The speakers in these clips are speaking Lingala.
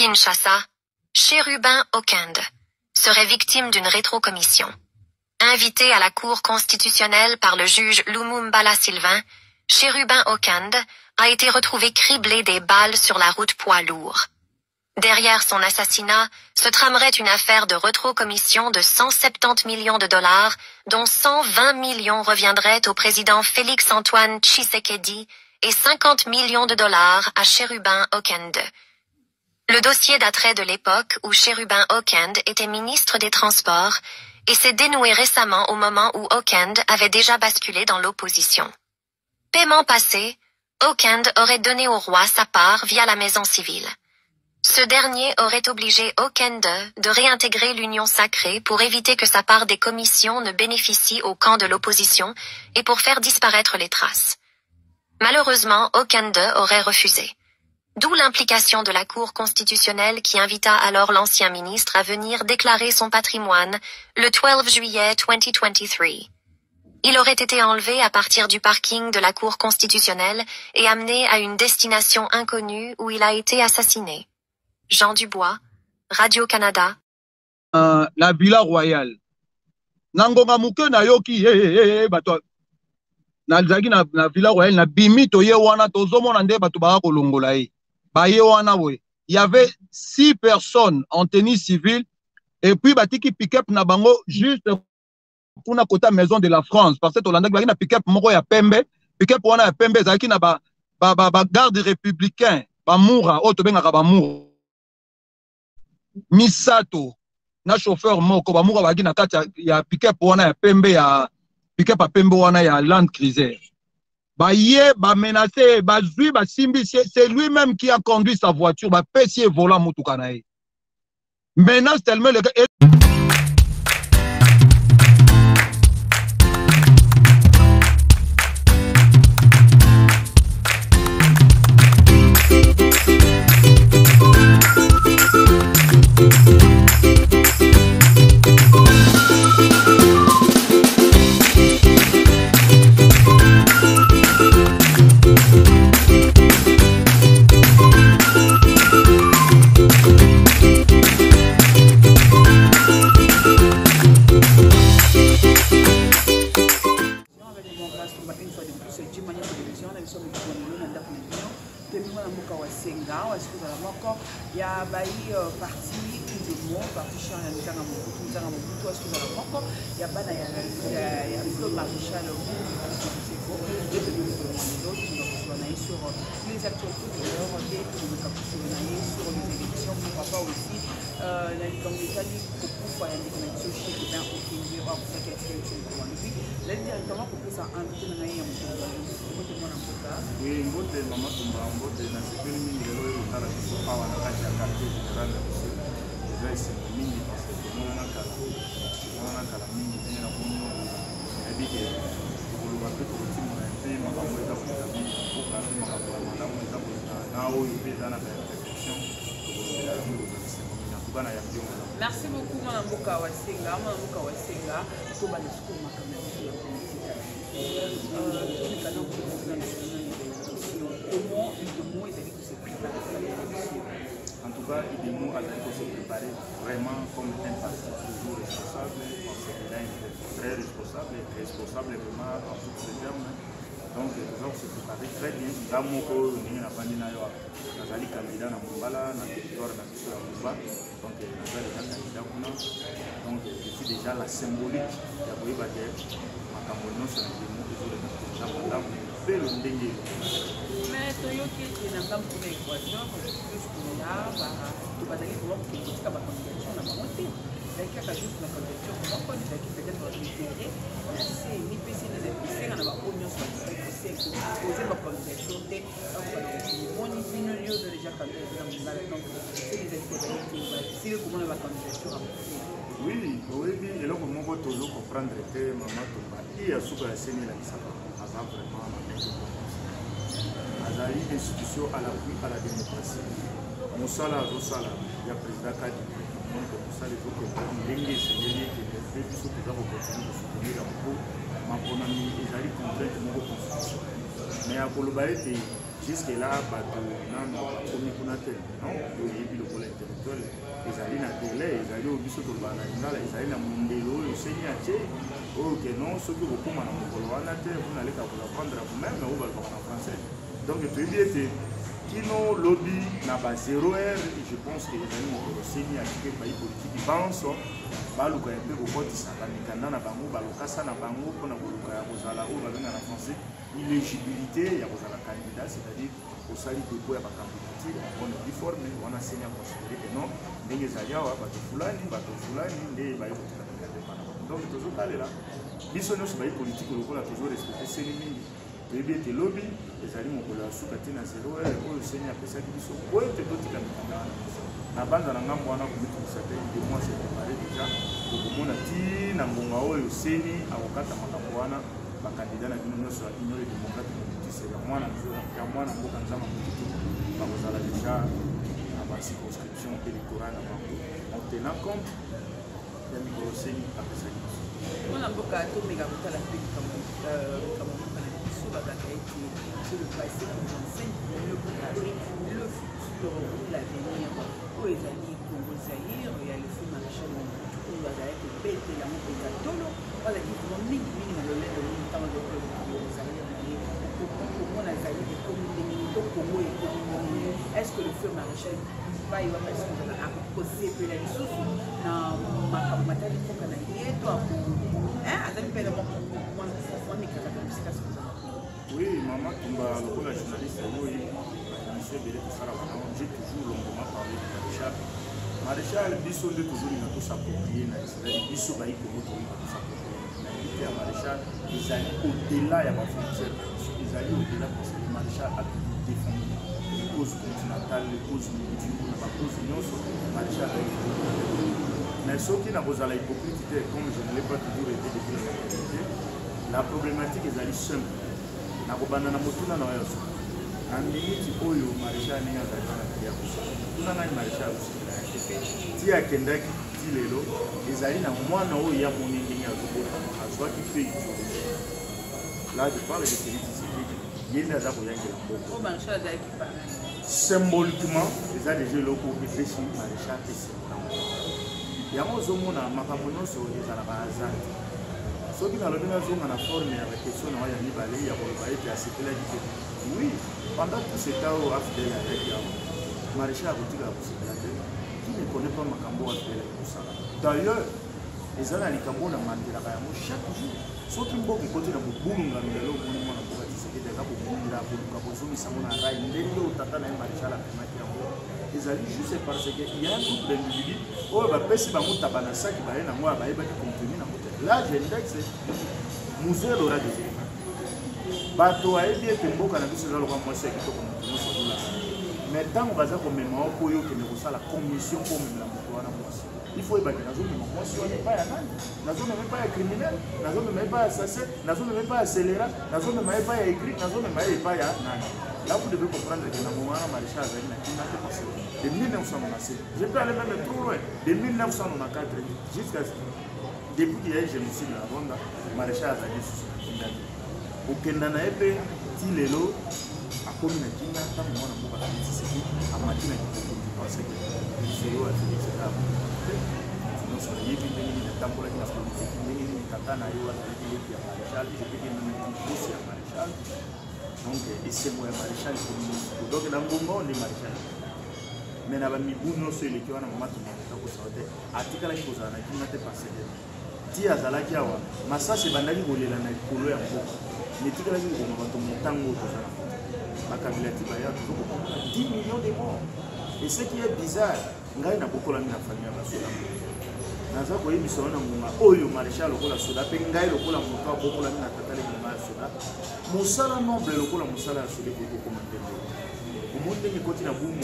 Kinshasa, Chérubin Okende serait victime d'une rétrocommission. Invité à la Cour constitutionnelle par le juge Lumumbala Sylvain, Chérubin Okende a été retrouvé criblé des balles sur la route poids lourd. Derrière son assassinat se tramerait une affaire de rétrocommission de 170 millions de dollars, dont 120 millions reviendraient au président Félix-Antoine Tshisekedi et 50 millions de dollars à Chérubin Okende. Le dossier daterait de l'époque où Chérubin Okende était ministre des Transports et s'est dénoué récemment au moment où Okende avait déjà basculé dans l'opposition. Paiement passé, Okende aurait donné au roi sa part via la maison civile. Ce dernier aurait obligé Okende de réintégrer l'union sacrée pour éviter que sa part des commissions ne bénéficie au camp de l'opposition et pour faire disparaître les traces. Malheureusement, Okende aurait refusé. D'où l'implication de la Cour constitutionnelle qui invita alors l'ancien ministre à venir déclarer son patrimoine le 12 juillet 2023. Il aurait été enlevé à partir du parking de la Cour constitutionnelle et amené à une destination inconnue où il a été assassiné. Jean Dubois, Radio-Canada. La Villa Royale. Nangonga muke na yoki bato na zaki na Villa Royale na bimito ye wana tozomona nde bato ba kolongola ye. Ba ye wana we. Il y avait 6 personnes en tenue civile et puis batiki pick-up na bango juste pour na kota maison de la France parce que tolanda ki na pick-up moko ya pembe, pick-up wana ya pembe zaki na ba garde républicain, ba moura, o to benga ba moura. Misato na chauffeur moko ba moura ba ki na kati ya pick-up wana ya pembe ya pick-up ya pembe wana ya Land Cruiser. Baye, ba menacé, ba zui, ba simbi, c'est lui-même qui a conduit sa voiture, ba pessier volant motukanae. Menace tellement le gars. Ya bai parti Idemo, parti Chana Nzanga Mobutu asuka la moko ya bana ya Claude Maréchal sur les actualités de l'heure des sur les élections, pourquoi pas aussi la Ligue anglaise pour faire des connexions chez les gens qui ont pour ça qu'il y a des élections là directement pour que ça invite na ngai ya mutumba oui ngote mama tumba ngote na sekeli mingi lelo utala kisopa wana kati ya quartier général ya Busia déjà c'est mingi parce que mona kala mingi tena kono ebike kulu ba peto timu na pe makambo eza kuta mingi pour ka pe makambo na eza kuta na oyo pe dana ka perfection merci beaucoup mwana mboka wasenga to ba lesiko makambo en tout cas, Idemo a se préparer vraiment comme un parti toujours responsable, parce qu'il a été très responsable vraiment en tous ces termes. Donc, nous avons se préparé très bien. Nous avons un candidat à Mombala, dans le territoire de la Mouba. Donc, nous avons déjà candidat. Donc, c'est déjà la symbolique de la Boïbade. Makambono, c'est un démo que je vais faire le ndenge. Mais Toyoki est un peu pour l'équation, parce que je suis là, tu vas aller voir que tu as ma candidature dans ma montée. Il y a juste ma candidature, comment on dit peut-être récupérer, c'est ni PC des épiceries, on a ma oignon sur le PC, poser ma candidature, on y vient le lieu de déjà candidature dans mon donc c'est les épiceries, c'est comment on va candidature. Oui, et là, comment on peut comprendre que maman Tomba, il y a souvent un séminaire qui s'appelle vraiment à une institution à l'appui à la démocratie. Moussala, Rosala, il y a président Kadi, donc Moussala, il faut que l'English, c'est-à-dire que les gens qui ont continué de soutenir la peau, ma bonne amie, ils arrivent contre la constitution. Mais à Kolobaï, jusque là bato nano bakomi kuna te non oyebi lokola intellectuel ezali na tele ezali oyo biso toloba na lingala ezali na mondelo oyo oseni atie oyo ke non soki okokóma na mokolo wana te mpona leka koapprendre à vous-même oyo balobaka na français donc toyebi ete kino lobi na ba 0 heure je pense que ezali mokolo oseni atike pai politiki banso baluka mpe kokotisa bamikanda na bango balokasa na bango mpona koluka ya kozala oyo babenga na français illégibilité ya kozala candidat c'est-à-dire osali dépôt ya bacandidature mpona uniforme wana seni ya considéré que non ndenge ezali awa bato fulani nde baye kotika mikanda mpana donc tozotalela biso nyonso baye politike lokola tozorespecte seni mingi toyebi ete lobi ezali mokolo ya suka te na 0 heure oyo seni apesaki biso po ete totika mikanda wana na banda na ngambo wana komitukisa te de mois se préparé déjà kokomona ti na ngonga oyo seni akokata makambo wana bakandida na bino nyonso ya union et démocrate momitise ya mwana mboka nzama motutu bakozala déjà na bacirconscription électorale na bango en tenant compte ya mikolo seni apesaki biso mwana mboka atomeka kotala mpe likambo mboka na biso babaka ete sur le passé nous enseigne le préparer le futur l'avenir oyo ezali Congo Zaïre ya le feu maréchal Mobutu oyo azalaki kobetela mopenza tolo bazalaki vraimen mingimingi na lolendo ntango azokoloba Congo Zaïre na ye okomona Zaïre ekomi ndenge nini to Congo ekomi ndenge est ce que le feu maréchal bai wapasi kozala akosepela lisusu na makambo matali mboka na ye to azali mpe mwamikaka bisika sikozala oui mama tumba lokola journaliste oyo monsieur Bélé tosalaka nango j'ai toujours longuement parlé de maréchal biso nde tozolinga tosaproprie na israel biso bayi kongo tolinga tosaproprie na elite ya maréchal ezali au-delà ya bafrontière na biso ezali au-delà parce que maréchal atuli défendre les causes continentales les causes mondiaux na bacause nyonso maréchal mais soki na kozala hypocrite te comme je ne l'ai pas toujours été depuis la maternité la problématique ezali simple na kobanda na motuna na oyo na miniti oyo maréchal ndenge azali wana ya kosala tuna nani maréchal osala ti akendaki ti lelo ezali na mwana oyo ya moni ndenge azobota azwaki mpe idéologie là je parle de Félix Tshisekedi ye nde aza koyangela mboka symboliquement eza déjà eloko epesi maréchal esengola yango ozomona makambo nyonso ezalaka hasard soki nalobi nazonga na forme ya baquestion na oyo ya mibale ya koloba ete asepelaki te oui pendant tout ce temps oyo afidele ayaki awa maréchal akotika ya kosepela te qui ne connaît pas makambo afidele ya kosala d'ailleurs eza na likambo na mandelaka yango chaque jour soki mboka ekoti na bobulungano lelo omoni mwana mboka Tshisekedi aza kobundela koluka kozomisango na rai ndenge oyo tata na ye maréchal apemaki yango ezali juste parce que il y a un groupe d'individu oyo bapesi bango taba na saki baye nango ya bayebaki contenu nango te l'âge index musée lora des éléments bato ayebi ete mboka na biso eza loka mwasi ya kitoko moto nyonso azolasa mais ntango baza komema oko oyo okende kosala commission mpo omemela moto wana mwasi il faut ebaki nazomema mwasi wana epai ya nani nazomema epai ya criminel nazomema epai ya assassin nazomema epai ya scélérat nazomema epai ya écrit nazomema ye epai ya nani. Là, vous devez comprendre que dans le moment où Maréchal a eu de 1997, je peux aller même trop loin, de 1994 jusqu'à depuis qu'il y a eu le génocide de la Rwanda, Maréchal a eu sous la au Kenya, Tilelo, à Komina Kina, tant que moi, on a dit c'est qui, à Matina, qui pensait que c'est eux, etc. Sinon, sur les yévis, les tambours, les politiques, les katana, les Maréchal, je peux dire aussi à Maréchal. Donc, c'est moi maréchal communiste. Donc, dans le moment, on est maréchal. Mais dans le moment, on est les qui ont un moment qui est article qui vous a dit qu'il n'a pas passé. Tia Zalaki Awa, Massa c'est Bandali Bolela, Polo et Ambo. Mais tout le monde va tomber tango. Makabila Tibaya, 10 millions de morts. Et ce qui est bizarre, Ngaï n'a beaucoup la famille à la Soda. Naza koyi misona ngunga oyo maréchal lokola soda pe ngai lokola moto abokola mina tatale nguma soda musala nombre lokola musala soda ko komande omonde ni koti na bumu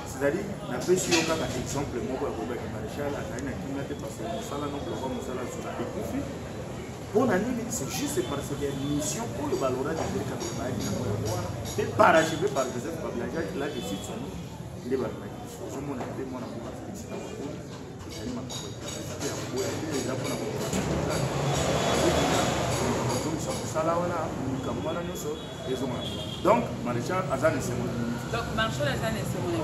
c'est-à-dire na pesi yo kaka exemple moko ya koba maréchal azali na kimia te parce que musala nombre ko musala soda ekufi pona nini c'est juste parce que mission oyo balora de Afrika ko ba ni na mwana pe parachevé par Joseph Kabila là je cite son nom il est balma je mona pe mwana ko ba féliciter ko donc maréchal Azan et Simon. Donc maréchal Azan et Simon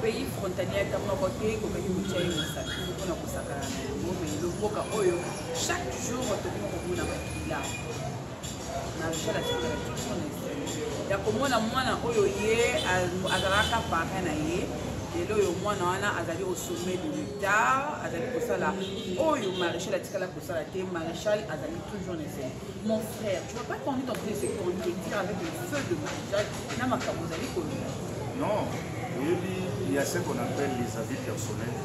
pays frontalier comme on côté comme il y a une salle pour nous consacrer mais le boka oyo chaque jour on te dit qu'on a là maréchal Azan ya komona mwana oyo ye azalaka parrain na ye lelo oyo mwana wana azali au sommet de l'État azali kosala oyo maréchal atikala kosala te maréchal azali toujours nécessaire. Mon frère, tu vas pas qu'on est en train de se contredire avec le feu de maréchal na makambo azali kolona. Non, il y a ce qu'on appelle les avis personnels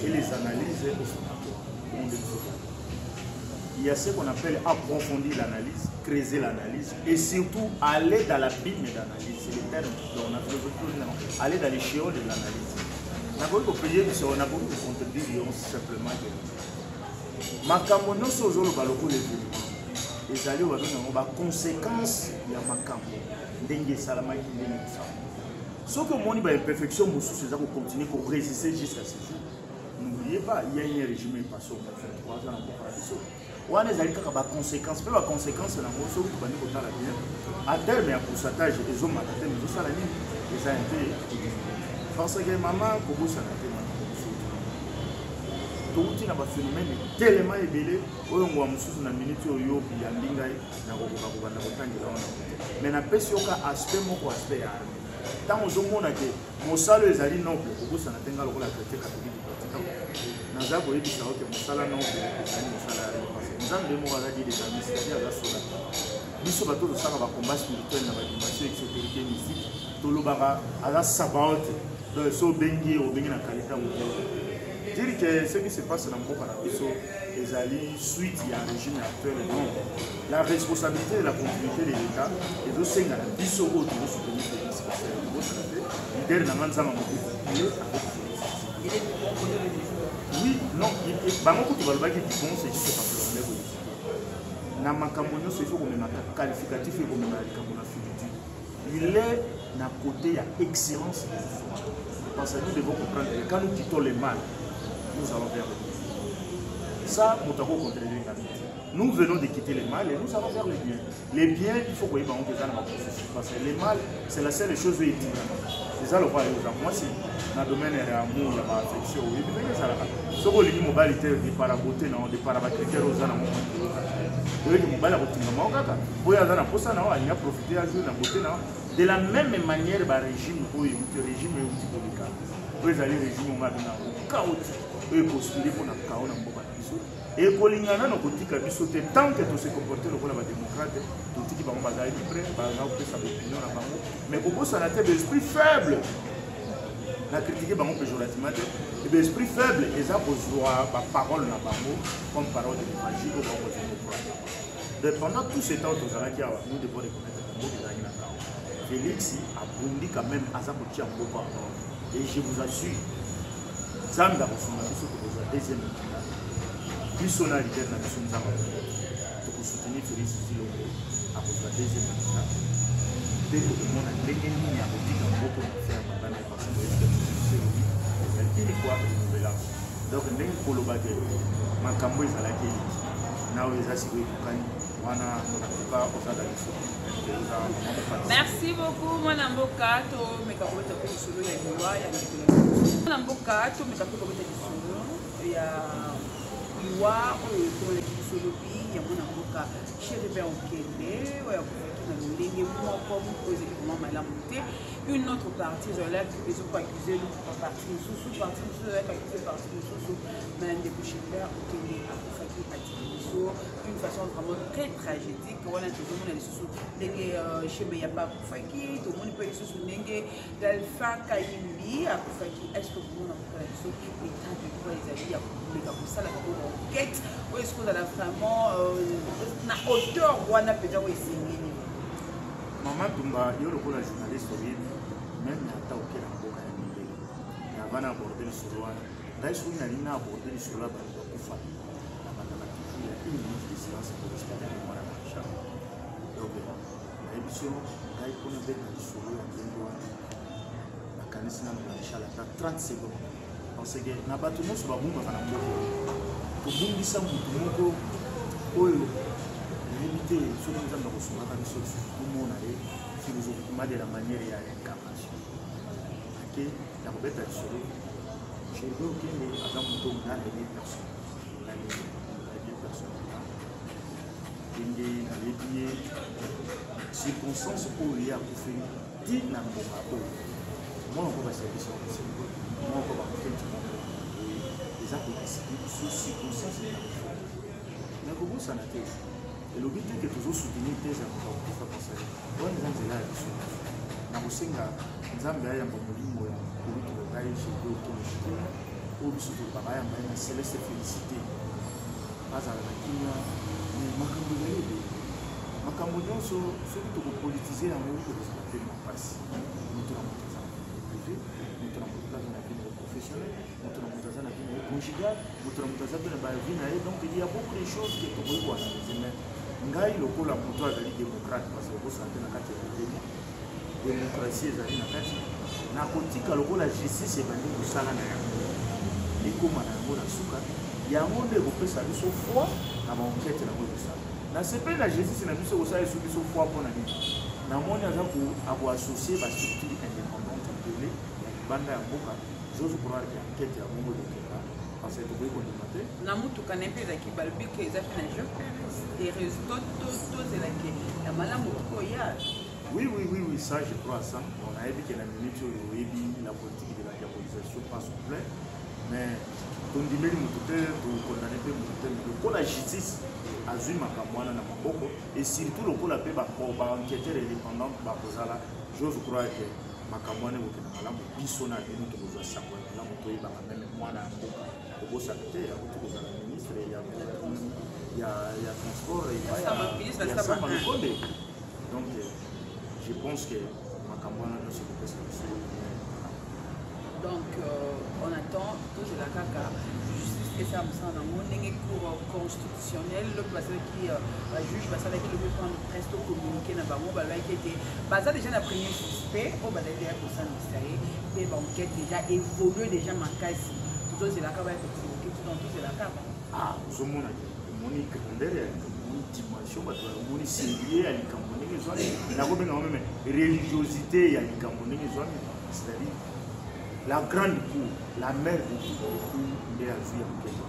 et les analyses au fond. Il y a ce qu'on appelle approfondir l'analyse, creuser l'analyse et surtout aller dans l'abîme d'analyse. C'est le terme dont on a fait aller dans l'échéon de l'analyse. On a beaucoup de payer, on a beaucoup de contredire simplement que makambo non sozo le baloko les événements. Les alliés ont des conséquences de makambo. Dengue salamaki dengue ça. Ce que mon imperfection, c'est ça pour continuer pour résister jusqu'à ce jour. N'oubliez pas, il y a un régime passé au 23 ans en comparaison. On a des conséquences. Mais la conséquence, c'est la chose qui va nous donner la bien. À terme, il y a un pourcentage des hommes à terme, mais ça, la ligne, les a été. Parce que maman, comment ça n'a été tout le temps, un phénomène tellement élevé, on a une minute où il y a un lingay, mais n'a pas sur aspect mon aspect. Tant aux hommes que mon salaire est allé non plus, pour ça n'a pas la traité catholique du Vatican. Nous avons dit que mon salaire non plus, mon salaire. Nous avons dit des amis, c'est-à-dire la sola. Nous sommes tous les combats spirituels dans la dimension exotérique mystique. Tout le bara à la sabaote, dans le saut bengi ou bengi dans la qualité mondiale. Dire que ce qui se passe dans le monde, les alliés suite à un régime actuel, la responsabilité de la continuité de l'État et de ce la biso au de soutenir les oui, non, il y a beaucoup de balbaki qui font c'est juste parce que na makamono c'est faut qu'on ait qualificatif et qu'on ait il est d'un côté à excellence parce que nous devons comprendre que quand nous quittons le mal, nous allons vers le bien. Ça, nous venons de quitter le mal et nous allons vers le bien. Les biens, il faut qu'on ait un processus. Parce que le mal, c'est la seule chose qui est c'est ça le roi. Moi, si dans le domaine de l'amour, il y a l'affection, il y a ça. Ce qu'on dit, mobilité, des parabotés, des parabacritères aux ânes. De la même manière, le régime, le régime est régime chaotique. Et postuler pour le chaos dans le et pour les gens qui tant que se comporter comme la démocrate, tout qui va être libre, sa opinion, mais pour ça, on a des esprits faibles. La critique est péjorativement, les esprits faibles, ils ont besoin de parole comme parole de magie ou de pendant tout ce temps, nous devons reconnaître que Félix a bondi quand même à sa petite en et je vous assure, Zanda a deuxième mandat. Personnalité de la mission de Zamba. Pour soutenir Félix Zilongo à cause de la deuxième mandat. Dès que le monde a gagné, il y a beaucoup de faire pendant les personnes de l'expérience. Il est quoi le nouvel âge. Donc, dès que le bagage, ma cambo est à la gueule. Now, les assurés du Kanye, on a pas au stade de merci beaucoup, mon amboka. Mais quand vous êtes sur le loi, il y a mon amboka. Mais quand vous êtes sur il y a loi, il y a mon amboka. Chérubin Okende, une autre partie, je l'ai accusé pour accuser l'autre partie, sous-partie, mais des bouchers d'une façon vraiment très tragédique. On a toujours les sous chez Beyaba Koufaki, tout le monde peut aller sous Nengue, l'Alpha Kaimbi, à Koufaki. Est-ce que vous avez les temps de quoi les alliés à ça, la enquête, ou est-ce qu'on a vraiment na hauteur ou on a peut-être essayé? Maman Tumba, il y a le journaliste, même à Taouké, il y a abordé le solo. Là, il y a abordé le solo. Il y a une minute de silence pour respecter la mémoire de Maréchal. Donc, l'émission, quand il connaît bien le solo, la canisse de Maréchal, 30 secondes. Parce que, na bâtiment, c'est pas bon, tobungisa motu moko oyo nayebi te soki nzambe akosungaka biso tomona ye philosophiquement de la manière ya incarnation ake ya kobeta lisolo Chérubin Okende aza moto naleli personne ndenge nayebi ye circonstance oyo ye akufeli ti na mbonga oyo mwana ko baservice ya kosengo mwana ko bakofeti moko eza kodeside biso circonstance ya kofeli na kobosana te elobi te ke tozosoutenir tese ya moto akokufa pasali wana eza nzela ya biso na kosenga nzambe ayamba molimo ya kolutuka ngai Chérubin Okende kitena oyo biso tolobaka ayamba ye na céleste félicité azala na kimia makambo ezali ebele makambo nyonso soki tokopolitize yango tokozala te na mpasi moto na moto aza na vie privé moto na moto aza na vie na ye professionnel moto na moto aza na vie na ye conjugal moto na moto aza pe na bavie na ye donc il y a beaucoup de choses ke tokoki koanalyse mais ngai lokola moto azali démocrate parce que okosala te na kati ya bobeni démocratie ezali na kati nakotika lokola justice ebandi kosala na yango ekóma na yango na suka yango nde ekopesa biso foi na baenquête na yango ekosala na sepeli na justice na biso ekosala esu biso foi mpo na nini namoni aza akoassocie bastructure indépendante ebele ya libanda ya mboka j'ose croire ke enquête ya bongo elekeka parce que tokoki kondima te na mutuka na mpe ezalaki balobi ke eza mpe na heureuse tozelaki ya malamu koya. Oui, ça je crois à ça. On a dit que la minute la politique de la diabolisation passe au plein, mais ton dimeli mututé, ton condamné pe mututé, pour la justice, azui makamwana na maboko et surtout le pour la paix ba enquêteur indépendant ba kozala, j'ose croire que makamwana boke na malamu biso na bino to kozwa sakwa na moto ba même mwana mboka ko sakte ya ko kozala ministre ya transport et ya sama konde. Donc je pense que Makamwana ne se peut pas. Donc on attend toujours la caca justice que ça me semble dans mon cours constitutionnel le passé qui juge passé avec le point presque communiqué dans bango ba qui était basé déjà na premier suspect au ba d'ailleurs pour ça mais enquête déjà évolué déjà makasi tout c'est la caca qui tout dans tout c'est la caca ah zo mona moni grandeur moni dimension ba moni singulier à likambo même religiosité ya likambo ndenge ezwami c'est-à-dire la grande cour la mère de tout le cour nde azwi ya mokete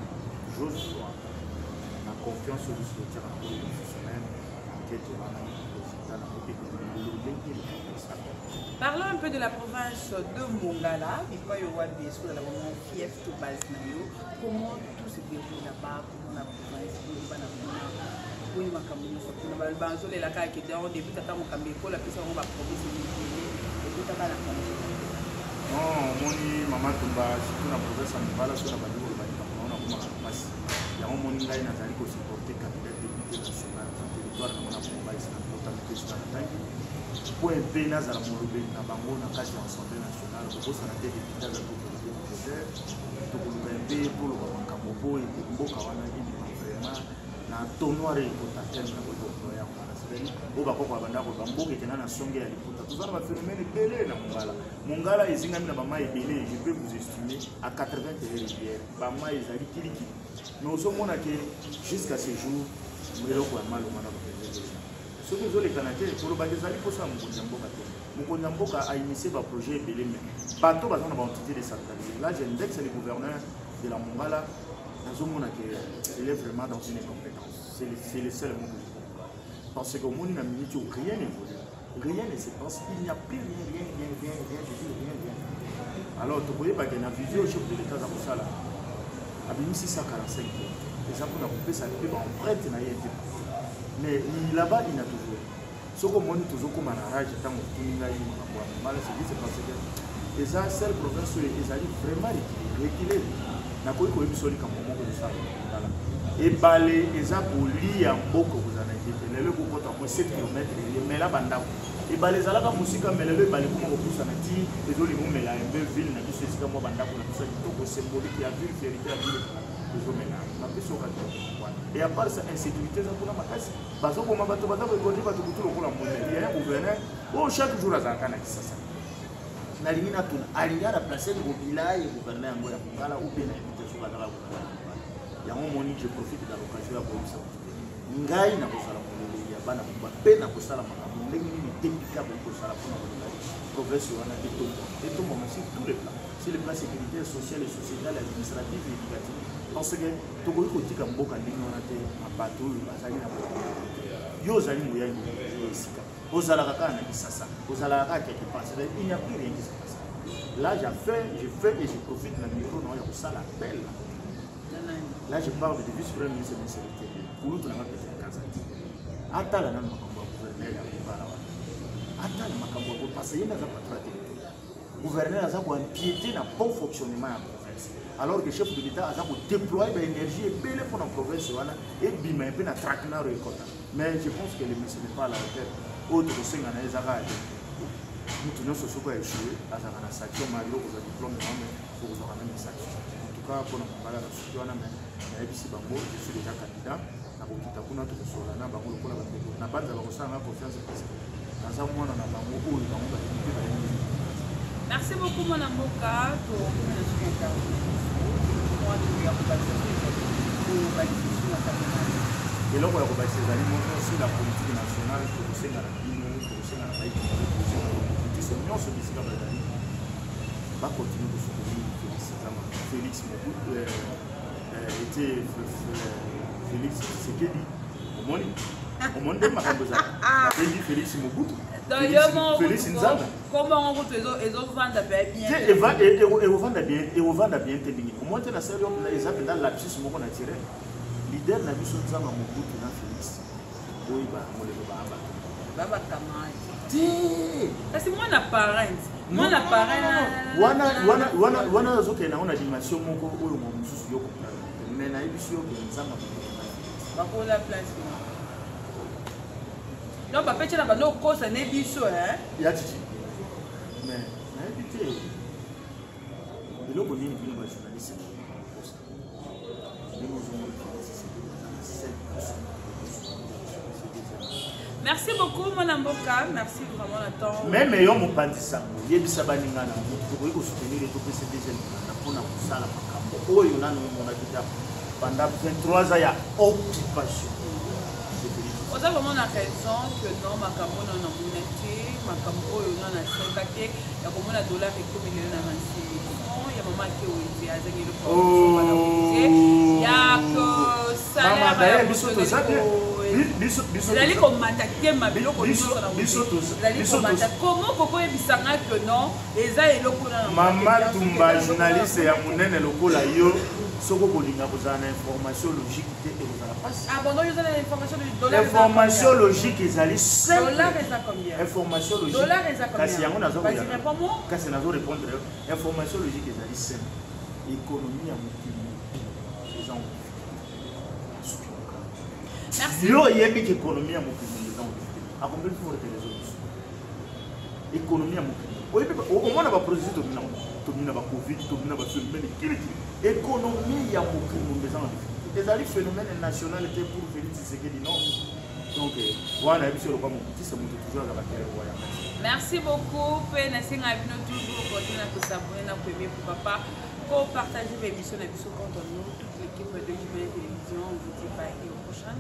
j'ose na confiance oyo biso totiaka na koyo professionnel mokete wana résultat na mokete ndenge Parlons un peu de la province de Mongala, fief to base comment tout se déroule là-bas, comment la province oui, ma campagne, la banzo les lacs qui étaient au début de mon campagne, la puissance de ma province et tout à la non, moni maman Tumba, surtout la province de Mongala, sur la bannière de Banikama, on a commencé à passer. Il y a un moni là, il a fallu qu'on supporte candidat député national, sur le territoire de mon province, notamment sur la taille. Pour un pays, dans la Molobe, dans Bango, dans la case de l'Assemblée nationale, pour ça, on a des députés de l'autorité budgétaire, pour le pays, pour le Bankambo, et pour le Kawana, vraiment. Na tonoir ikotatel na boto ya Mongala o bakoko banda ko bamboke tena na songe ya liputa tozana ba phénomène belé na Mongala ezingami na ba mai belé je peux vous estimer à 80 rivières ba mai ezali kiliki mais ozomona que jusqu'à ce jour meloko ya malo mana ba président ce que les Canadiens pour ba ezali ko sa Mokonza Mboka a initié ba projet belé mais bato bazana ba entité décentralisée là j'indexe les gouverneurs de la Mongala. Il est vraiment dans une incompétence. C'est le seul mot que je comprends. Parce qu'au monde, rien n'évolue. Rien ne se passe. Il n'y a plus rien. Alors, tu ne pas qu'il y a une vision au chef de l'État dans ça. Il y a 645 ans. Les gens qui ont coupé ça, ils ont prêté. Mais là-bas, il y a toujours. Ce que moi, toujours comme un rage, tant que tout le monde c'est parce que les seules provinces, ils arrivent vraiment réguliers. Na koyi koyi bisoli kambo moko de ça et balé eza boli ya mboko kozana été lelo ko kota ko 7 km mais là banda et balé zalaka musika melelo balé ko ko kusana ti ezoli mo mela embe ville na biso esika mo banda ko na biso kitoko symbolique ya ville vérité ya ville ezo mena na biso ka et à part ça insécurité za kuna makasi bazo ko mabato bato ko ndi bato kutulo ko la mo il y a un gouverneur au chaque jour azaka na kisasa na lingina tuna alinga na placer le village gouverneur ngo ya Mongala ou bien na invité sur la yango moni je profite de l'occasion ya koyebisa ngai na kosala molele ya bana mpe na kosala makambo ndenge nini technique boyi kosala mpona kolinga progrès wana etombama sur tous les plans, sur les plans sécuritaire, social et sociétal, administratif et éducatif. Parce que tokoki kotika mboka ndenge wana te mabato oyo bazali na yo ozali moyai esika ozalaka kaka na kisasa ozalaka kaka quelque part, il n'y a plus rien qui se passe. Là je fais et je profite na micro na ya kosala appel. Là je parle de vice-premier ministre de l'Intérieur pour nous tunanga pete kazati atala na makambo ya gouverneur ya kobala wana atala makambo ya parce que yena za patron ya gouverneur aza ko empiéter na bon fonctionnement ya province alors que chef de l'État aza ko déployer ba énergie ebele pour la province wana et bima un peu na traquenard et kota. Mais je pense que le ministre n'est pas à la hauteur autre que senga na ezaka mutu nyonso soko ya échoué azaka na sanction mario ko za diplôme na mais pour za na sanction en tout cas pour na mbala na suki wana mais yebisi bango je suis déjà candidat na kokita kuna to kosola na bango lokola bateko na banza bakosanga confiance parce que naza mwana na bango oyo bango balimite ba yembi. Merci beaucoup mon avocat pour la suite moi tu as combattu pour bâtir la campagne et là on va combattre ces aliments sur la politique nationale pour le Sénégal pour le Sénégal baïk pour le Sénégal ce qui s'est passé va continuer de soutenir Félix Mobutu était Félix Tshisekedi au monde de Makamboza dit Félix Mobutu Félix Nzanga comment on retrouve les autres vendent bien et revendre bien tendini au moins la série on les appelle dans lapsus moko na tiré leader na biso Nzanga Mobutu na Félix boy ba moleko ba baba camarade parce que moi na parents moi na parents wana zokena ona dimension moko oyo mo mususu yoko mais na ebiso yo Nzanga bakola place non papa tu na ba no kosa ne biso ya titi mais na ebité eloko nini bino ba journaliste kosa bino zomo. Merci beaucoup mon avocat, merci vraiment Nathan. Même yo mo pandisa yebisa baninga na to ko soutenir to PCD na pona kusala makambo oyo nanu mona kita pendant 23 ans ya occupation. On a vraiment raison que non makambo na monnaie makambo oyo na na sympathie ya komona dollar et comme million na mansi ya mama ki oyi azangi le problème ya ko salaire biso to zabe biso dali ko matakie mabeloko biso na biso dali ko matakie comment koko ebisanga que non eza eloko na mama tumba journaliste ya munene lokola yo soko kolinga kozana information logique te et kozala passe abandon yo zana information de dollar information logique ezali simple dollar eza combien information logique dollar eza combien kasi yango nazo vas-y réponds-moi kasi nazo répondre information logique ezali simple économie ya mokili eza merci yo yebi que économie ya mokili eza a combien de fois les autres économie ya mokili oyebi au moins na ba produit tomina ba covid tomina ba phénomène critique économie ya mokili eza ezali phénomène national était pour Félix Tshisekedi non donc voilà et puis le comme petit c'est toujours à la terre. Merci beaucoup pe na singa bino toujours continuer à s'abonner na premier pour papa pour partager mes émissions na biso contre nous toute l'équipe de Jumel Télévision on vous dit bye et au prochain.